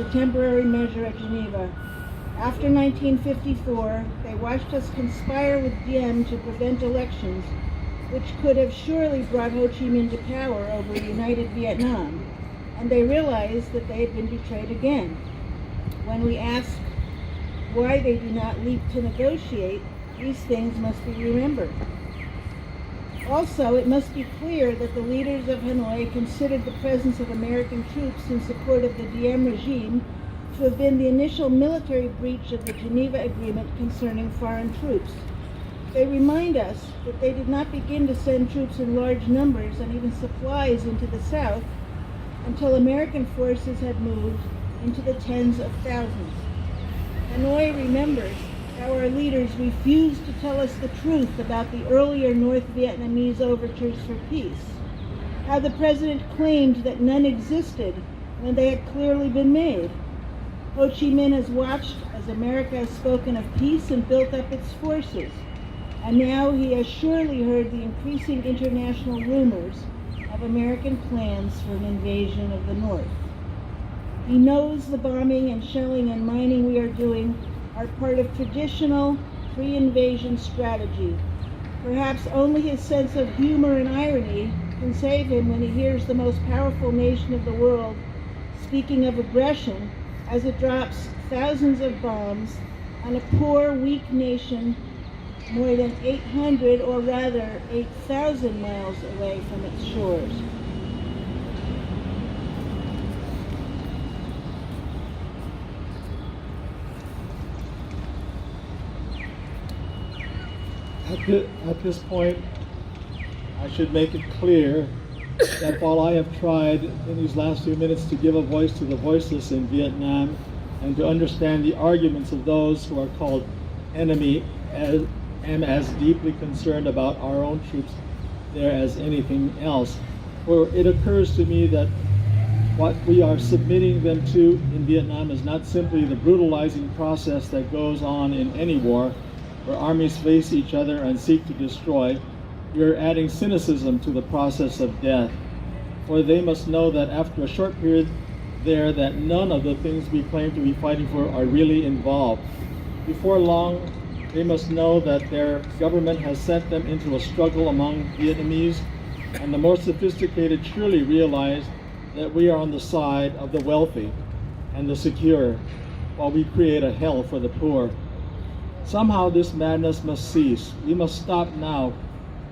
a temporary measure at Geneva. After 1954, they watched us conspire with Diem to prevent elections, which could have surely brought Ho Chi Minh to power over a united Vietnam, and they realized that they had been betrayed again. When we ask why they do not leap to negotiate, these things must be remembered. Also, it must be clear that the leaders of Hanoi considered the presence of American troops in support of the Diem regime to have been the initial military breach of the Geneva Agreement concerning foreign troops. They remind us that they did not begin to send troops in large numbers and even supplies into the South until American forces had moved into the tens of thousands. Hanoi remembers how our leaders refused to tell us the truth about the earlier North Vietnamese overtures for peace, how the president claimed that none existed when they had clearly been made. Ho Chi Minh has watched as America has spoken of peace and built up its forces, and now he has surely heard the increasing international rumors of American plans for an invasion of the North. He knows the bombing and shelling and mining we are doing are part of traditional pre-invasion strategy. Perhaps only his sense of humor and irony can save him when he hears the most powerful nation of the world speaking of aggression as it drops thousands of bombs on a poor, weak nation more than 800, or rather 8,000 miles away from its shores. At this point, I should make it clear that while I have tried in these last few minutes to give a voice to the voiceless in Vietnam and to understand the arguments of those who are called enemy, am as deeply concerned about our own troops there as anything else. For it occurs to me that what we are submitting them to in Vietnam is not simply the brutalizing process that goes on in any war, where armies face each other and seek to destroy. We are adding cynicism to the process of death. For they must know that after a short period there, that none of the things we claim to be fighting for are really involved. Before long, they must know that their government has sent them into a struggle among Vietnamese, and the more sophisticated surely realize that we are on the side of the wealthy and the secure, while we create a hell for the poor. Somehow this madness must cease. We must stop now.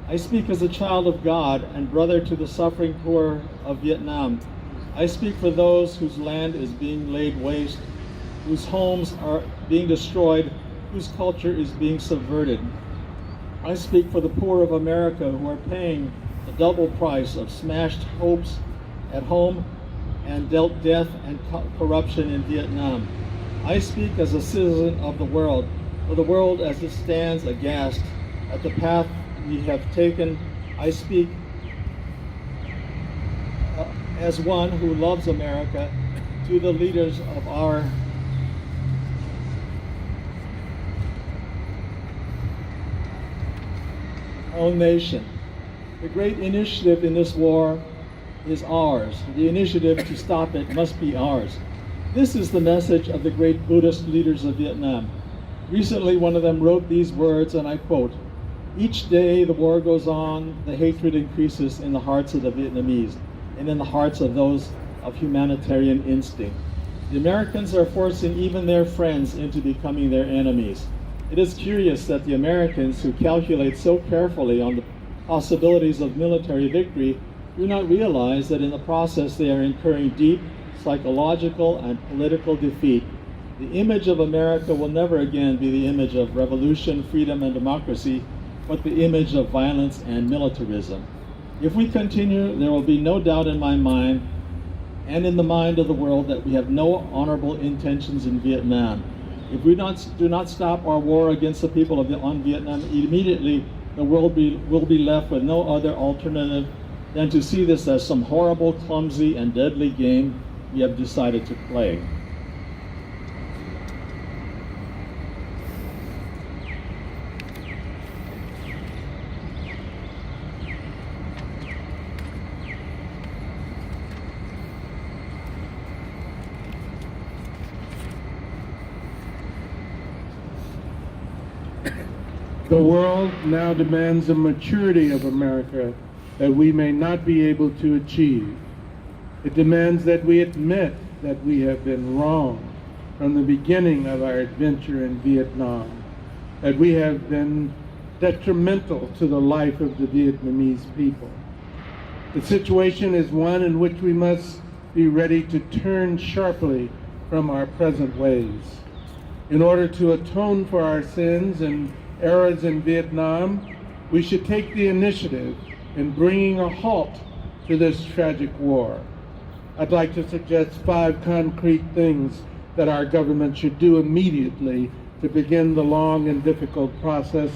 I speak as a child of God and brother to the suffering poor of Vietnam. I speak for those whose land is being laid waste, whose homes are being destroyed, whose culture is being subverted. I speak for the poor of America who are paying the double price of smashed hopes at home and dealt death and corruption in Vietnam. I speak as a citizen of the world, for the world as it stands aghast at the path we have taken. I speak as one who loves America to the leaders of our own nation. The great initiative in this war is ours. The initiative to stop it must be ours. This is the message of the great Buddhist leaders of Vietnam. Recently, one of them wrote these words, and I quote, "Each day the war goes on, the hatred increases in the hearts of the Vietnamese and in the hearts of those of humanitarian instinct. The Americans are forcing even their friends into becoming their enemies. It is curious that the Americans, who calculate so carefully on the possibilities of military victory, do not realize that in the process they are incurring deep psychological and political defeat. The image of America will never again be the image of revolution, freedom, and democracy, but the image of violence and militarism. If we continue, there will be no doubt in my mind and in the mind of the world that we have no honorable intentions in Vietnam. If we do not stop our war against the people of Vietnam immediately, the world will be left with no other alternative than to see this as some horrible, clumsy, and deadly game we have decided to play." The world now demands a maturity of America that we may not be able to achieve. It demands that we admit that we have been wrong from the beginning of our adventure in Vietnam, that we have been detrimental to the life of the Vietnamese people. The situation is one in which we must be ready to turn sharply from our present ways. In order to atone for our sins and errors in Vietnam, we should take the initiative in bringing a halt to this tragic war. I'd like to suggest 5 concrete things that our government should do immediately to begin the long and difficult process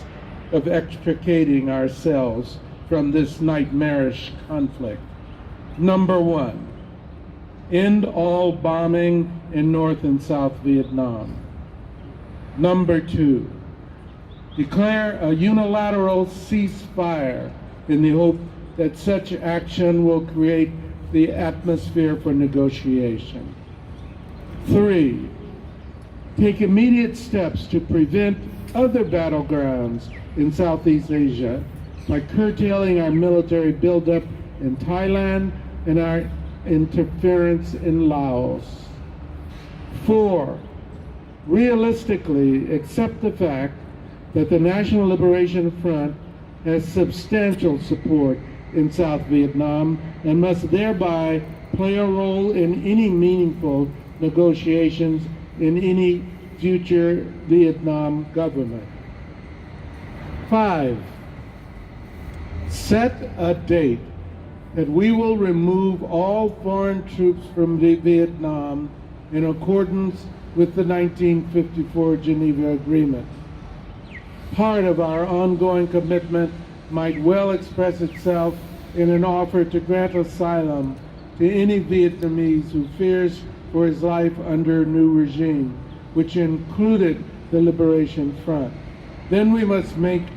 of extricating ourselves from this nightmarish conflict. Number 1, end all bombing in North and South Vietnam. Number 2, declare a unilateral ceasefire in the hope that such action will create the atmosphere for negotiation. 3, take immediate steps to prevent other battlegrounds in Southeast Asia by curtailing our military buildup in Thailand and our interference in Laos. 4, realistically accept the fact that the National Liberation Front has substantial support in South Vietnam and must thereby play a role in any meaningful negotiations in any future Vietnam government. 5, set a date that we will remove all foreign troops from Vietnam in accordance with the 1954 Geneva Agreement. Part of our ongoing commitment might well express itself in an offer to grant asylum to any Vietnamese who fears for his life under a new regime, which included the Liberation Front. Then we must make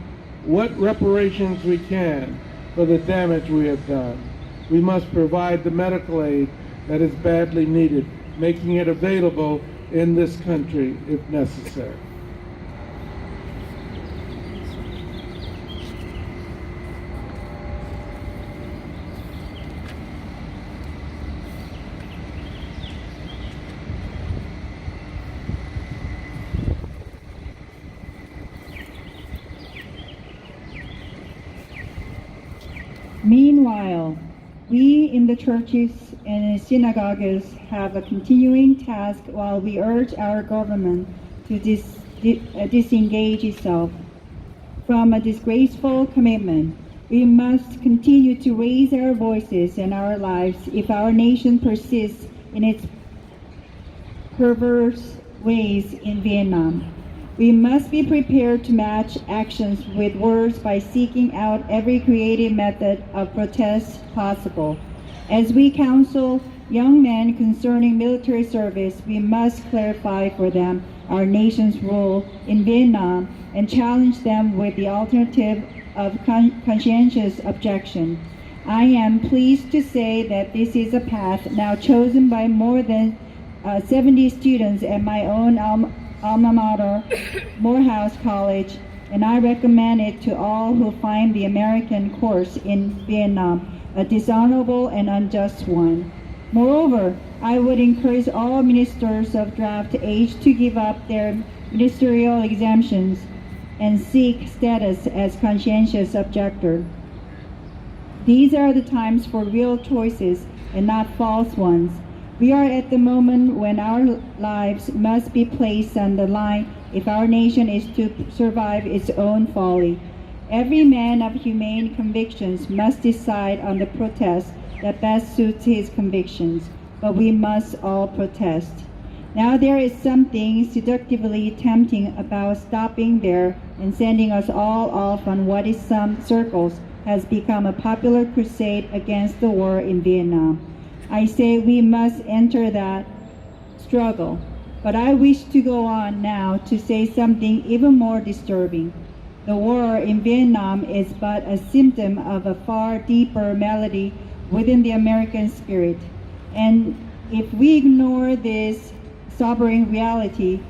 what reparations we can for the damage we have done. We must provide the medical aid that is badly needed, making it available in this country if necessary. Meanwhile, we in the churches and synagogues have a continuing task while we urge our government to disengage itself from a disgraceful commitment. We must continue to raise our voices and our lives if our nation persists in its perverse ways in Vietnam. We must be prepared to match actions with words by seeking out every creative method of protest possible. As we counsel young men concerning military service, we must clarify for them our nation's role in Vietnam and challenge them with the alternative of conscientious objection. I am pleased to say that this is a path now chosen by more than 70 students at my own alma mater, Morehouse College, and I recommend it to all who find the American course in Vietnam a dishonorable and unjust one. Moreover, I would encourage all ministers of draft age to give up their ministerial exemptions and seek status as conscientious objector. These are the times for real choices and not false ones. We are at the moment when our lives must be placed on the line if our nation is to survive its own folly. Every man of humane convictions must decide on the protest that best suits his convictions, but we must all protest. Now there is something seductively tempting about stopping there and sending us all off on what in some circles has become a popular crusade against the war in Vietnam. I say we must enter that struggle, but I wish to go on now to say something even more disturbing. The war in Vietnam is but a symptom of a far deeper malady within the American spirit. And if we ignore this sobering reality,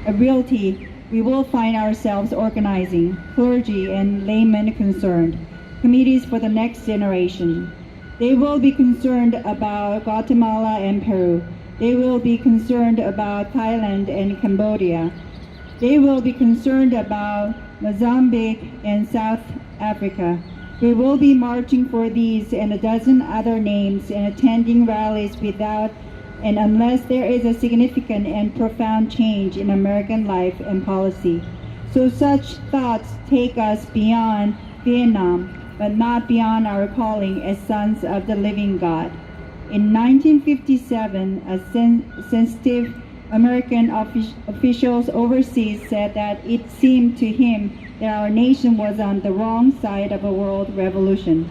a reality, we will find ourselves organizing clergy and laymen concerned, committees for the next generation. They will be concerned about Guatemala and Peru. They will be concerned about Thailand and Cambodia. They will be concerned about Mozambique and South Africa. We will be marching for these and a dozen other names and attending rallies without and unless there is a significant and profound change in American life and policy. So such thoughts take us beyond Vietnam, but not beyond our calling as sons of the living God. In 1957, a sensitive American officials overseas said that it seemed to him that our nation was on the wrong side of a world revolution.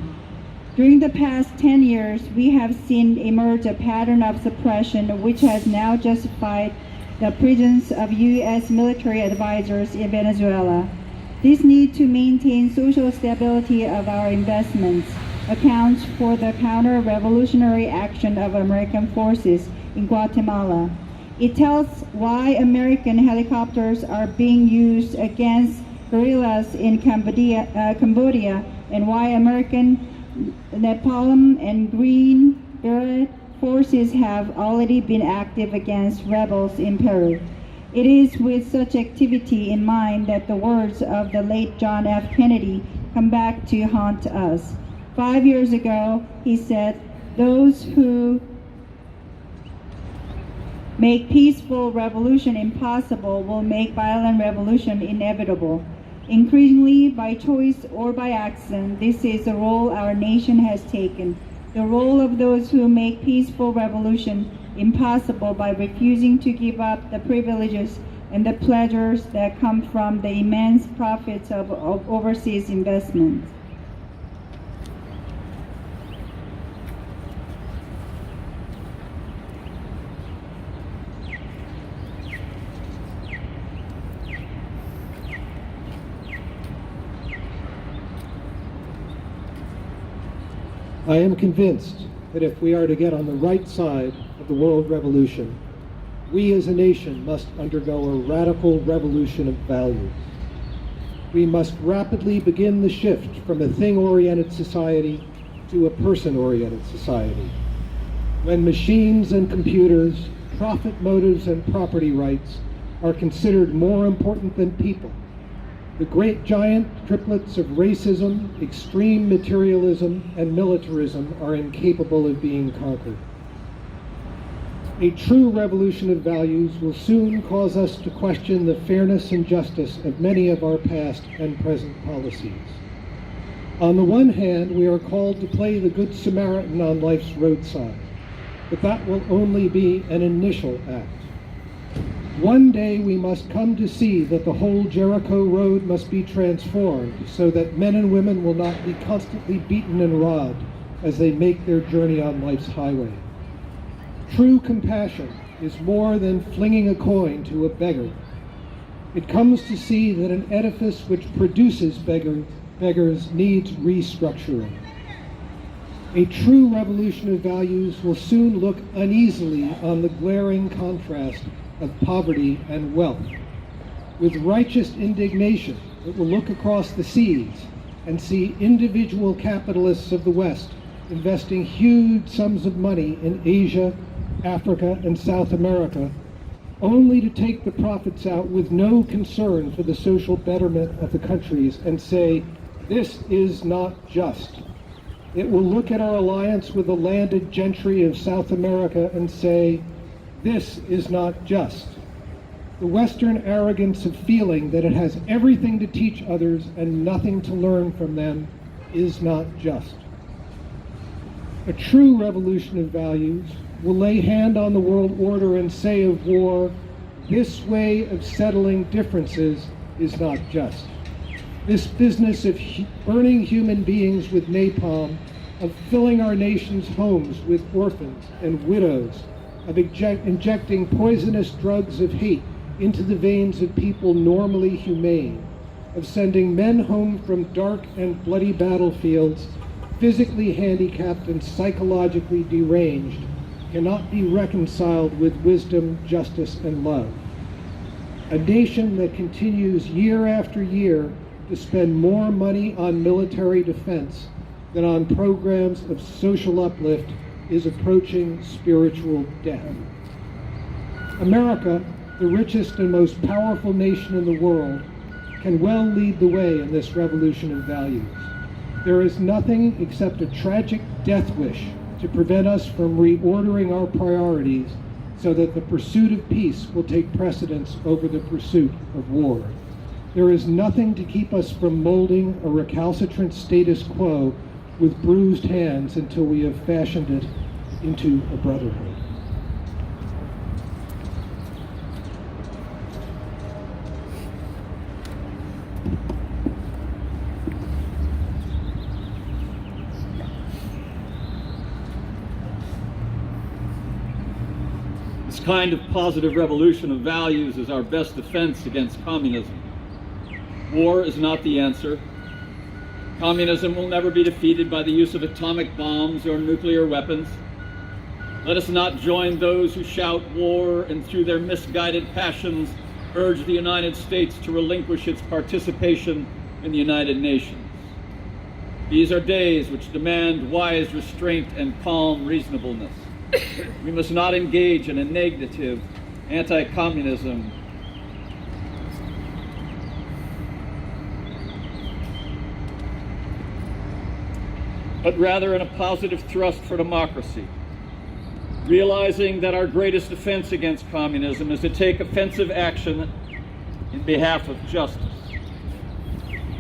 During the past 10 years, we have seen emerge a pattern of suppression which has now justified the presence of U.S. military advisors in Venezuela. This need to maintain social stability of our investments accounts for the counter-revolutionary action of American forces in Guatemala. It tells why American helicopters are being used against guerrillas in Cambodia and why American napalm and Green Beret forces have already been active against rebels in Peru. It is with such activity in mind that the words of the late John F. Kennedy come back to haunt us. 5 years ago, he said, "Those who make peaceful revolution impossible will make violent revolution inevitable. Increasingly, by choice or by accident, this is the role our nation has taken. The role of those who make peaceful revolution impossible by refusing to give up the privileges and the pleasures that come from the immense profits of overseas investments." I am convinced that if we are to get on the right side of the world revolution, we as a nation must undergo a radical revolution of values. We must rapidly begin the shift from a thing-oriented society to a person-oriented society. When machines and computers, profit motives and property rights are considered more important than people, the great giant triplets of racism, extreme materialism, and militarism are incapable of being conquered. A true revolution of values will soon cause us to question the fairness and justice of many of our past and present policies. On the one hand, we are called to play the Good Samaritan on life's roadside, but that will only be an initial act. One day we must come to see that the whole Jericho road must be transformed so that men and women will not be constantly beaten and robbed as they make their journey on life's highway. True compassion is more than flinging a coin to a beggar. It comes to see that an edifice which produces beggars needs restructuring. A true revolution of values will soon look uneasily on the glaring contrast of poverty and wealth. With righteous indignation, it will look across the seas and see individual capitalists of the West investing huge sums of money in Asia, Africa, and South America, only to take the profits out with no concern for the social betterment of the countries and say, "This is not just." It will look at our alliance with the landed gentry of South America and say, "This is not just." The Western arrogance of feeling that it has everything to teach others and nothing to learn from them is not just. A true revolution of values will lay hand on the world order and say of war, "This way of settling differences is not just." This business of burning human beings with napalm, of filling our nation's homes with orphans and widows, of injecting poisonous drugs of hate into the veins of people normally humane, of sending men home from dark and bloody battlefields, physically handicapped and psychologically deranged, cannot be reconciled with wisdom, justice, and love. A nation that continues year after year to spend more money on military defense than on programs of social uplift is approaching spiritual death. America, the richest and most powerful nation in the world, can well lead the way in this revolution of values. There is nothing except a tragic death wish to prevent us from reordering our priorities so that the pursuit of peace will take precedence over the pursuit of war. There is nothing to keep us from molding a recalcitrant status quo with bruised hands until we have fashioned it into a brotherhood. This kind of positive revolution of values is our best defense against communism. War is not the answer. Communism will never be defeated by the use of atomic bombs or nuclear weapons. Let us not join those who shout war and through their misguided passions urge the United States to relinquish its participation in the United Nations. These are days which demand wise restraint and calm reasonableness. We must not engage in a negative anti-communism but rather in a positive thrust for democracy, realizing that our greatest defense against communism is to take offensive action in behalf of justice.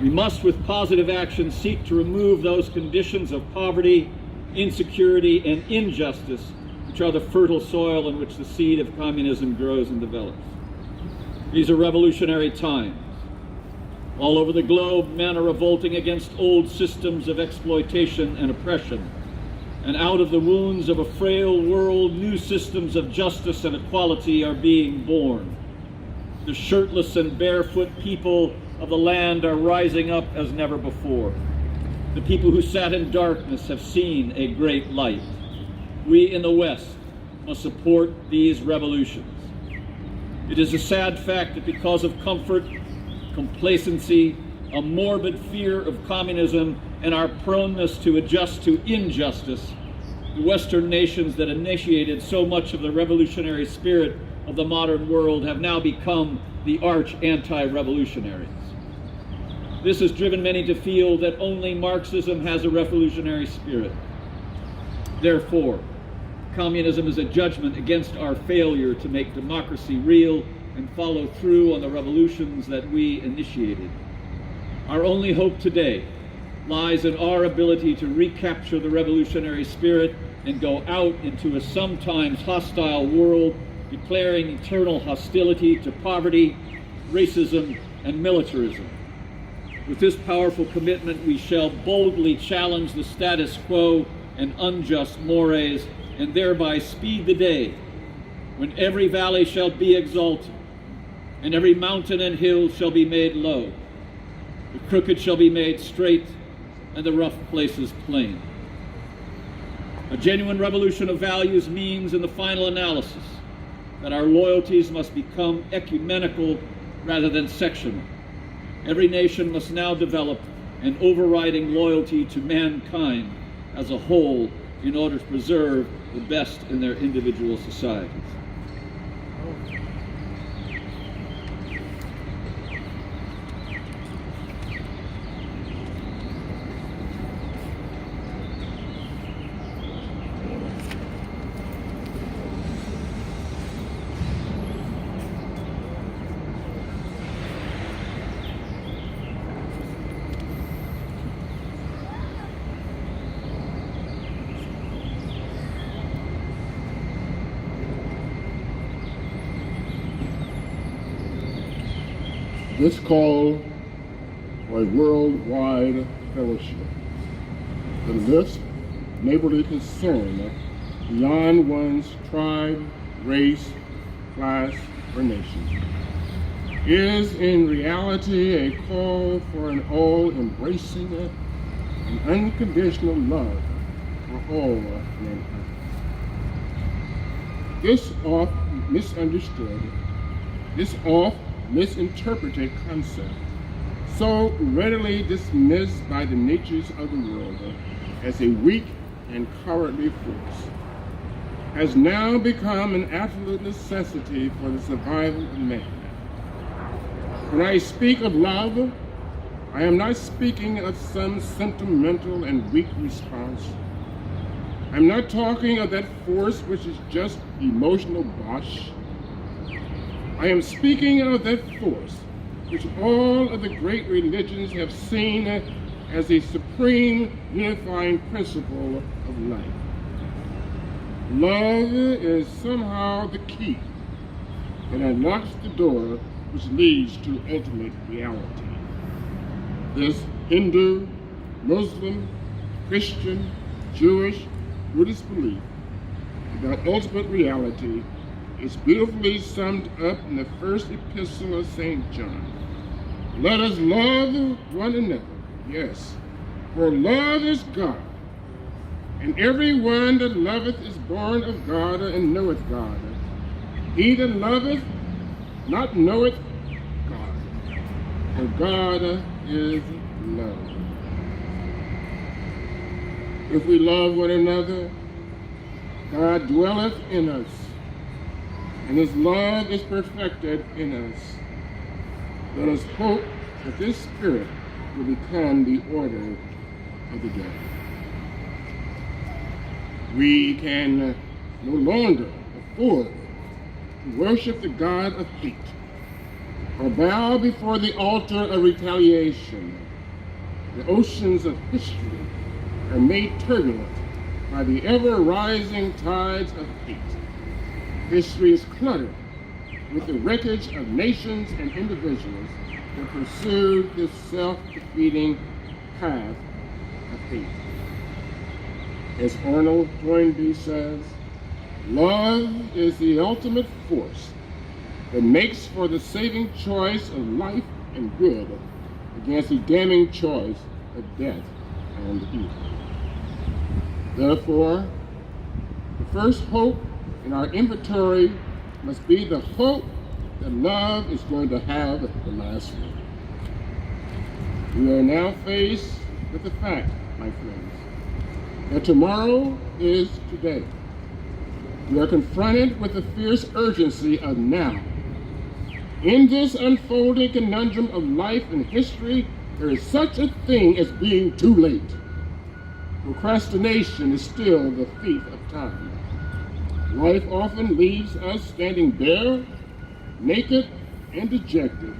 We must, with positive action, seek to remove those conditions of poverty, insecurity, and injustice which are the fertile soil in which the seed of communism grows and develops. These are revolutionary times. All over the globe, men are revolting against old systems of exploitation and oppression. And out of the wounds of a frail world, new systems of justice and equality are being born. The shirtless and barefoot people of the land are rising up as never before. The people who sat in darkness have seen a great light. We in the West must support these revolutions. It is a sad fact that because of comfort, complacency, a morbid fear of communism, and our proneness to adjust to injustice, the Western nations that initiated so much of the revolutionary spirit of the modern world have now become the arch anti-revolutionaries. This has driven many to feel that only Marxism has a revolutionary spirit. Therefore, communism is a judgment against our failure to make democracy real and follow through on the revolutions that we initiated. Our only hope today lies in our ability to recapture the revolutionary spirit and go out into a sometimes hostile world, declaring eternal hostility to poverty, racism, and militarism. With this powerful commitment, we shall boldly challenge the status quo and unjust mores, and thereby speed the day when every valley shall be exalted, and every mountain and hill shall be made low. The crooked shall be made straight, and the rough places plain. A genuine revolution of values means, in the final analysis, that our loyalties must become ecumenical rather than sectional. Every nation must now develop an overriding loyalty to mankind as a whole in order to preserve the best in their individual societies. This call for a worldwide fellowship that lifts neighborly concern beyond one's tribe, race, class, or nation is in reality a call for an all-embracing and unconditional love for all mankind. This oft misunderstood, this oft misinterpreted concept, so readily dismissed by the natures of the world as a weak and cowardly force, has now become an absolute necessity for the survival of man. When I speak of love, I am not speaking of some sentimental and weak response. I'm not talking of that force which is just emotional bosh. I am speaking of that force which all of the great religions have seen as a supreme unifying principle of life. Love is somehow the key that unlocks the door which leads to ultimate reality. This Hindu, Muslim, Christian, Jewish, Buddhist belief about ultimate reality is beautifully summed up in the first epistle of St. John. Let us love one another, yes, for love is God, and every one that loveth is born of God and knoweth God. He that loveth not knoweth God, for God is love. If we love one another, God dwelleth in us, and his love is perfected in us. Let us hope that this spirit will become the order of the day. We can no longer afford to worship the God of hate or bow before the altar of retaliation. The oceans of history are made turbulent by the ever-rising tides of hate. History is cluttered with the wreckage of nations and individuals that pursued this self-defeating path of hate. As Arnold Toynbee says, love is the ultimate force that makes for the saving choice of life and good against the damning choice of death and evil. Therefore, the first hope in our inventory must be the hope that love is going to have the last word. We are now faced with the fact, my friends, that tomorrow is today. We are confronted with the fierce urgency of now. In this unfolding conundrum of life and history, there is such a thing as being too late. Procrastination is still the thief of time. Life often leaves us standing bare, naked, and dejected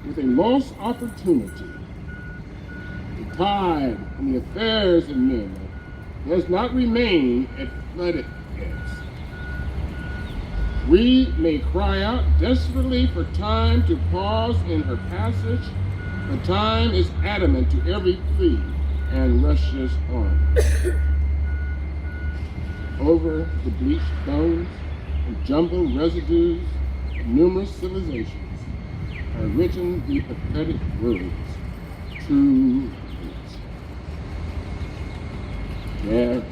with a lost opportunity. The tide in the affairs of men does not remain at flooded heads. We may cry out desperately for time to pause in her passage, but time is adamant to every plea and rushes on. Over the bleached bones and jumbled residues of numerous civilizations are written the pathetic words, too late. There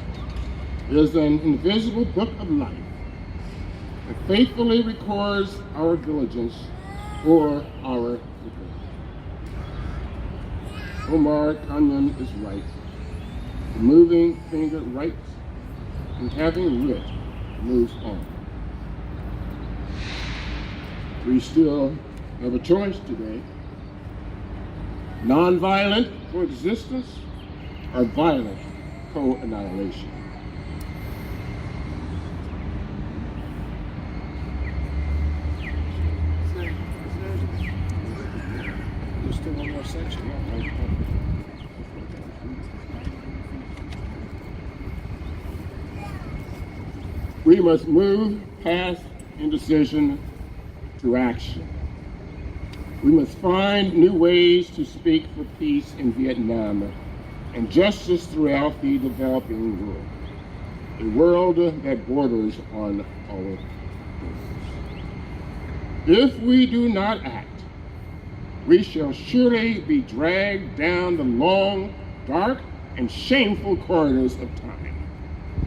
is an invisible book of life that faithfully records our diligence or our regret. Omar Khayyam is right. The moving finger writes, and having writ moves on. We still have a choice today. Nonviolent coexistence or violent co-annihilation. There's still one more section. We must move past indecision to action. We must find new ways to speak for peace in Vietnam and justice throughout the developing world, a world that borders on our borders. If we do not act, we shall surely be dragged down the long, dark, and shameful corridors of time,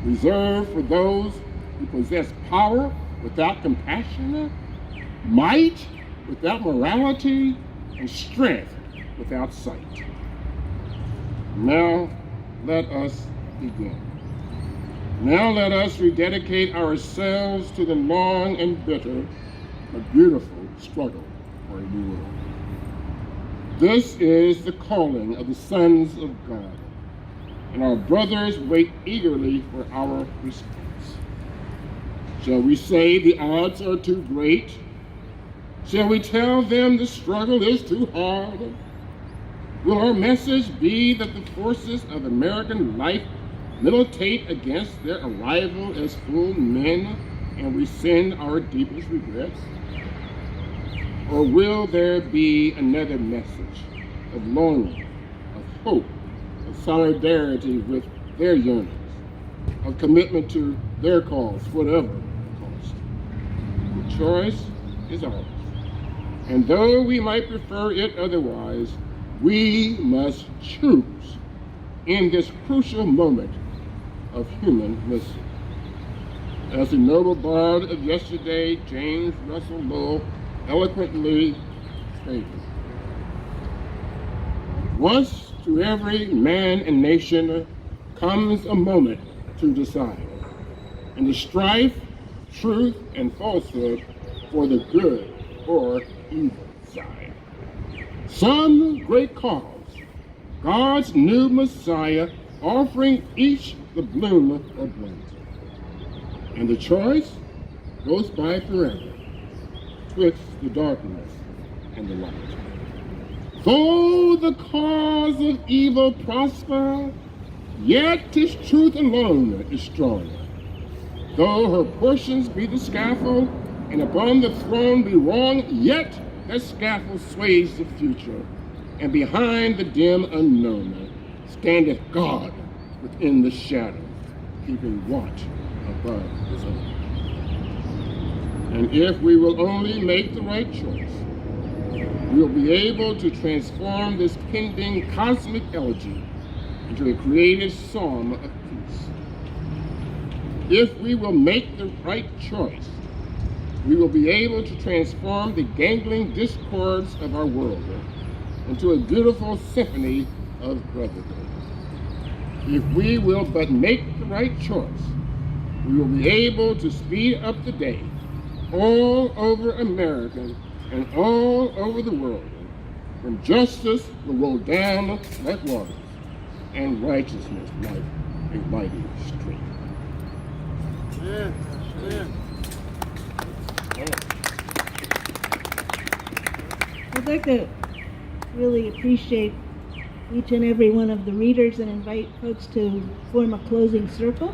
reserved for those who possess power without compassion, might without morality and strength without sight. Now let us begin. Now let us rededicate ourselves to the long and bitter but beautiful struggle for a new world. This is the calling of the sons of God, and our brothers wait eagerly for our response. Shall we say the odds are too great? Shall we tell them the struggle is too hard? Will our message be that the forces of American life militate against their arrival as full men and rescind our deepest regrets? Or will there be another message of longing, of hope, of solidarity with their yearnings, of commitment to their cause, whatever the cost? The choice is ours. And though we might prefer it otherwise, we must choose in this crucial moment of human mission. As the noble bard of yesterday, James Russell Lowell, eloquently stated, once to every man and nation comes a moment to decide, in the strife, truth, and falsehood for the good or evil side. Some great cause, God's new Messiah, offering each the bloom of light. And the choice goes by forever, twixt the darkness and the light. Though the cause of evil prosper, yet 'tis truth alone is strong. Though her portions be the scaffold, and upon the throne be wrong, yet that scaffold sways the future, and behind the dim unknown standeth God within the shadow, keeping watch above his own. And if we will only make the right choice, we will be able to transform this pending cosmic elegy into a creative psalm of peace. If we will make the right choice, we will be able to transform the gangling discords of our world into a beautiful symphony of brotherhood. If we will but make the right choice, we will be able to speed up the day all over America and all over the world, when justice will roll down like waters and righteousness like a mighty stream. Amen. Amen. I'd like to really appreciate each and every one of the readers and invite folks to form a closing circle.